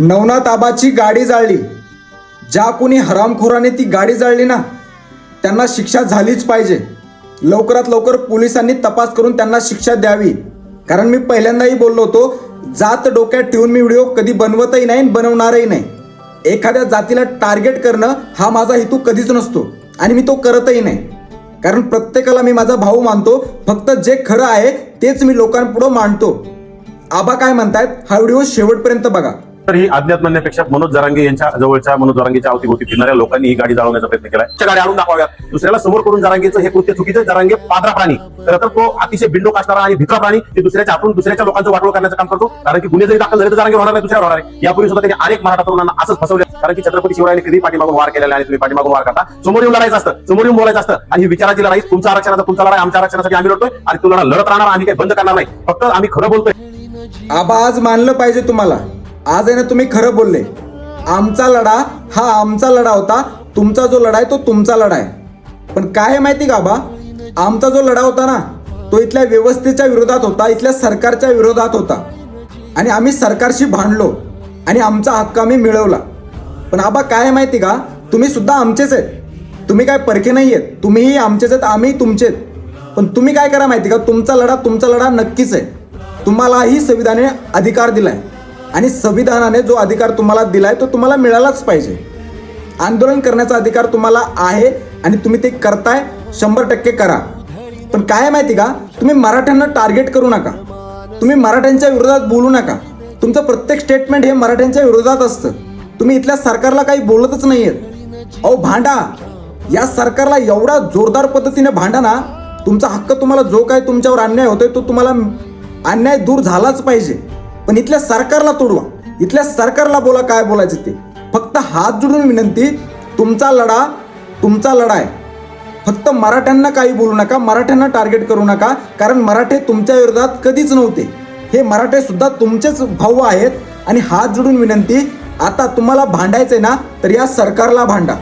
नवनाथ आबाची गाडी जाळली, ज्या कोणी हरामखोराने ती गाडी जाळली ना त्यांना शिक्षा झालीच पाहिजे. लवकरात लवकर पोलिसांनी तपास करून त्यांना शिक्षा द्यावी. कारण मी पहिल्यांदाही बोललो होतो, जात डोक्यात ठेवून मी व्हिडिओ कधी बनवतही नाही, बनवणारही नाही. एखाद्या जातीला टार्गेट करणं हा माझा हेतू कधीच नसतो आणि मी तो करतही नाही. कारण प्रत्येकाला मी माझा भाऊ मानतो. फक्त जे खरं आहे तेच मी लोकांपुढे मांडतो. आबा काय म्हणतायत हा व्हिडिओ शेवटपर्यंत बघा. तर ही अज्ञात म्हणण्यापेक्षा मनोज जरांगे यांच्या जवळच्या मनोज जरांगेच्या अवतीभोवती फिरणाऱ्या लोकांनी ही गाडी जाळवण्याचा प्रयत्न केलाय. गाडी आणून दाखवाव्यात, दुसऱ्याला समोर करून जरांगेचं हे कृत्य चुकीचं. जरांगे पादरा प्राणी, तर तो अतिशय बिंडोक असणारा आणि भित्रा प्राणी, ते दुसऱ्याच्या हातून दुसऱ्याच्या लोकांचं वाटोळ करण्याचं काम करतो. कारण की गुन्हे जरी दाखल झाले तर जरांगे होणार नाही, दुसऱ्यावर होणार आहे. यापूर्वी सुद्धा त्यांनी अनेक मराठा तरुणांना असंच फसवले. कारण की छत्रपती शिवरायांनी कधी पाठीमागून वार केलेला आणि तुम्ही पाठीमागून वार करता. समोर येऊन लढायचं असतं, समोर येऊन बोलायचं असतं. आणि ही विचाराची लढाई, तुमच्या आरक्षणाचा तुमचा लढाई, आमच्या आरक्षणासाठी आम्ही लढतोय आणि तू लढा लढत राहणार. आम्ही काही बंद करणार नाही, फक्त आम्ही खरं बोलतोय. आबा आज मानलं पाहिजे तुम्हाला, आज आहे ना तुम्ही खरं बोलले. आमचा लढा हा आमचा लढा होता, तुमचा जो लढा आहे तो तुमचा लढा आहे. पण काय आहे माहिती का आबा, आमचा जो लढा होता ना तो इथल्या व्यवस्थेच्या विरोधात होता, इथल्या सरकारच्या विरोधात होता. आणि आम्ही सरकारशी भांडलो आणि आमचा हक्क आम्ही मिळवला. पण आबा काय आहे माहिती का, तुम्ही सुद्धा आमचेच आहेत. तुम्ही काय परखे नाही आहेत, तुम्हीही आमचेच आहेत, आम्ही तुमचेच. पण तुम्ही काय करा माहिती का, तुमचा लढा नक्कीच आहे. तुम्हालाही संविधानाने अधिकार दिलाय आणि संविधानाने जो अधिकार तुम्हाला दिलाय तो तुम्हाला मिळालाच पाहिजे. आंदोलन करण्याचा अधिकार तुम्हाला आहे आणि तुम्ही ते करताय, 100% करा. पण काय माहिती का, तुम्ही मराठ्यांना टार्गेट करू नका, तुम्ही मराठ्यांच्या विरोधात बोलू नका. तुमचं प्रत्येक स्टेटमेंट हे मराठ्यांच्या विरोधात असतं. तुम्ही इथल्या सरकारला काही बोलतच नाहीयेत. अहो भांडा, या सरकारला एवढा जोरदार पद्धतीने भांडा ना, तुमचा हक्क, तुम्हाला जो काय तुमच्यावर अन्याय होतोय तो तुम्हाला अन्याय दूर झालाच पाहिजे. पण इथल्या सरकारला तोडवा, इथल्या सरकारला बोला काय बोलायचं ते. फक्त हात जोडून विनंती, तुमचा लढा आहे. फक्त मराठ्यांना काही बोलू नका, मराठ्यांना टार्गेट करू नका. कारण मराठे तुमच्या विरोधात कधीच नव्हते. हे मराठे सुद्धा तुमचेच भाऊ आहेत. आणि हात जोडून विनंती, आता तुम्हाला भांडायचंय ना तर या सरकारला भांडा.